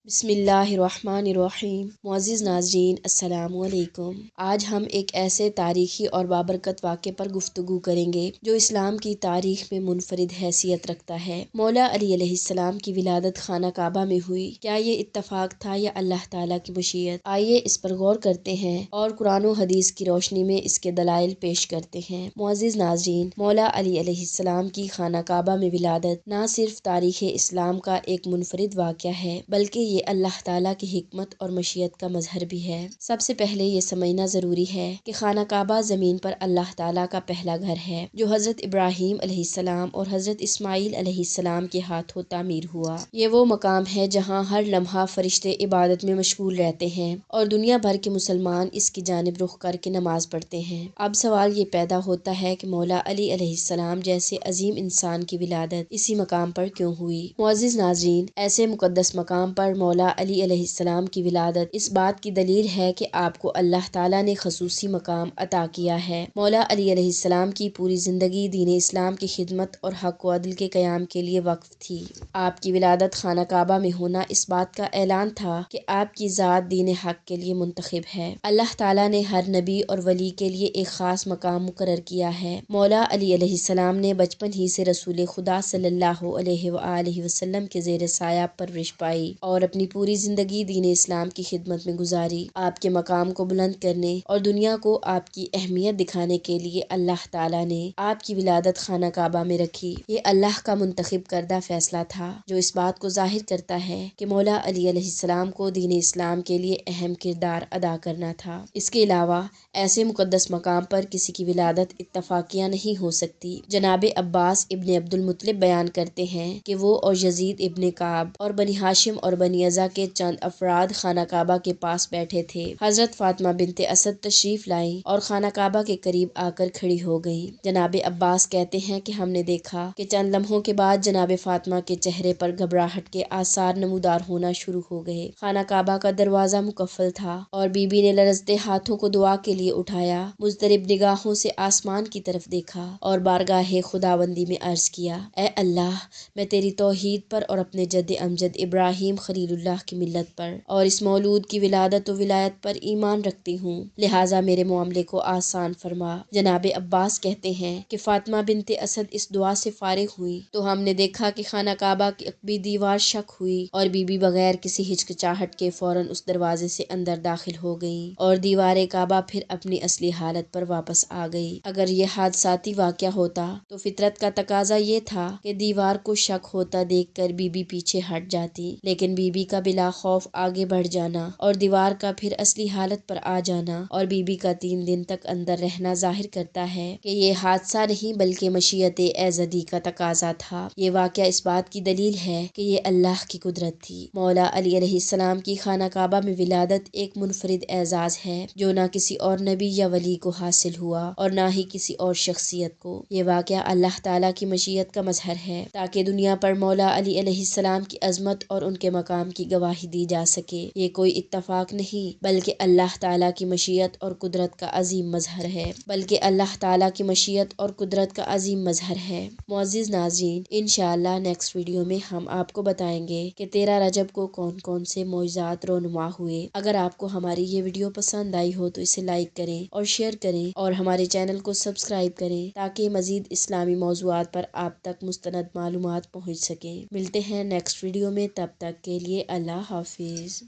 बिस्मिल्लाहिर्रहमानिर्रहीम। मुअज़्ज़िज़ नाज़रीन, अस्सलामु अलैकुम। आज हम एक ऐसे तारीख़ी और बाबरकत वाक़े पर गुफ्तगू करेंगे जो इस्लाम की तारीख़ में मुनफरिद हैसियत रखता है। मौला अली अलैहिस्सलाम की विलादत खाना काबा में हुई। क्या ये इत्तफ़ाक़ था या अल्लाह ताला की मशीयत? आइए इस पर गौर करते हैं और कुरान व हदीस की रोशनी में इसके दलाइल पेश करते हैं। मुअज़्ज़िज़ नाज़रीन, मौला अली अलैहिस्सलाम की खाना काबा में विलादत न सिर्फ तारीख़ इस्लाम का एक मुनफरिद वाक़या है बल्कि ये अल्लाह ताला की हिकमत और मशीयत का मजहर भी है। सबसे पहले ये समझना ज़रूरी है कि खाना काबा ज़मीन पर अल्लाह ताला का पहला घर है जो हज़रत इब्राहीम अलैहिस्सलाम और हज़रत इस्माईल अलैहिस्सलाम के हाथों तामीर हुआ। ये वो मकाम है जहाँ हर लम्हा फरिश्ते इबादत में मशगूल रहते हैं और दुनिया भर के मुसलमान इसकी जानिब रुख करके नमाज पढ़ते हैं। अब सवाल ये पैदा होता है कि मौला अली अलैहिस्सलाम जैसे अजीम इंसान की विलादत इसी मकाम पर क्यों हुई? मुअज़्ज़िज़ नाज़रीन, ऐसे मुक़द्दस मकाम पर मौला अली अलैहिस्सलाम की विलादत इस बात की दलील है कि आपको अल्लाह ताला ने खसूसी मकाम अता किया है। मौला अली अलैहिस्सलाम की पूरी ज़िंदगी दीन इस्लाम की खिदमत और हक़ व अदल के क़याम के लिए वक्फ़ थी। आपकी विलादत खाना काबा में होना इस बात का ऐलान था कि आपकी ज़ात दीन हक़ के लिए मुंतखब है। अल्लाह ताला ने हर नबी और वली के लिए एक ख़ास मकाम मुकर्रर किया है। मौला अली अलैहिस्सलाम ने बचपन ही से रसूल खुदा सल्लल्लाहु अलैहि वसल्लम के ज़ेर साया परवरिश पाई और अपनी पूरी ज़िंदगी दीन इस्लाम की खिदमत में गुजारी। आपके मकाम को बुलंद करने और दुनिया को आपकी अहमियत दिखाने के लिए अल्लाह ताला ने आपकी विलादत खाना काबा में रखी। ये अल्लाह का मुंतखब करदा फैसला था जो इस बात को ज़ाहिर करता है कि मौला अली अलैहिस्सलाम को दीन इस्लाम के लिए अहम किरदार अदा करना था। इसके अलावा ऐसे मुक़द्दस मकाम पर किसी की विलादत इत्तफ़ाक़िया नहीं हो सकती। जनाब अब्बास इब्ने अब्दुल मुत्तलिब बयान करते हैं कि वो और यज़ीद इब्ने काब और बनी हाशिम और बनी अज़ा के चंद अफराद खाना काबा के पास बैठे थे। हज़रत फातिमा बिनते असद तशरीफ लाई और खाना काबा के करीब आकर खड़ी हो गई। जनाब अब्बास कहते हैं कि हमने देखा कि चंद लम्हों के बाद जनाब फातिमा के चेहरे पर घबराहट के आसार नमूदार होना शुरू हो गए। खाना काबा का दरवाज़ा मुकफ़्फ़ल था और बीबी ने लरज़ते हाथों को दुआ के लिए उठाया, मुज़्तरिब निगाहों से आसमान की तरफ देखा और बारगाहे खुदाबंदी में अर्ज़ किया, ए अल्लाह, मैं तेरी तौहीद पर और अपने जद्द अमजद इब्राहीम खलीलुल्लाह की मिल्लत पर और इस मौलूद की विलादत व विलायत पर ईमान रखती हूँ, लिहाजा मेरे मामले को आसान फरमा। जनाब अब्बास कहते हैं कि फातिमा बिनते असद इस दुआ से फारिग हुई तो हमने देखा कि खाना काबा की अक़बी दीवार शक हुई और बीबी बगैर किसी हिचकिचाहट के फौरन उस दरवाजे से अंदर दाखिल हो गई और दीवार काबा फिर अपनी असली हालत पर वापस आ गई। अगर यह हादसाती वाक़या होता तो फितरत का तकाजा ये था कि दीवार को शक होता देखकर बीबी पीछे हट जाती, लेकिन बीबी का बिला खौफ आगे बढ़ जाना और दीवार का फिर असली हालत पर आ जाना और बीबी का 3 दिन तक अंदर रहना जाहिर करता है कि ये हादसा नहीं बल्कि मशीयत एज़दी का तकाजा था। ये वाक़या इस बात की दलील है कि ये अल्लाह की कुदरत थी। मौला अली अलैहिस्सलाम की खाना काबा में विलादत एक मुनफरिद एजाज़ है जो न किसी और नबी या वली को हासिल हुआ और न ही किसी और शख्सियत को। ये वाक़या अल्लाह ताला की मशीयत का मजहर है ताकि दुनिया पर मौला अली अलैहिस्सलाम की अज़मत और उनके मकाम की गवाही दी जा सके। ये कोई इत्तफ़ाक़ नहीं बल्कि अल्लाह ताला की मशीयत और कुदरत का अज़ीम मजहर है मुअज़्ज़िज़ नाज़रीन, इंशाअल्लाह नेक्स्ट वीडियो में हम आपको बताएंगे कि 13 रजब को कौन कौन से मौजज़ात रोनुमा हुए। अगर आपको हमारी ये वीडियो पसंद आई हो तो इसे लाइक करें और शेयर करें और हमारे चैनल को सब्सक्राइब करें ताकि मज़ीद इस्लामी मौज़ूआत पर आप तक मुस्तनद मालूमात पहुँच सकें। मिलते हैं नेक्स्ट वीडियो में, तब तक के लिए अल्लाह हाफ़िज़।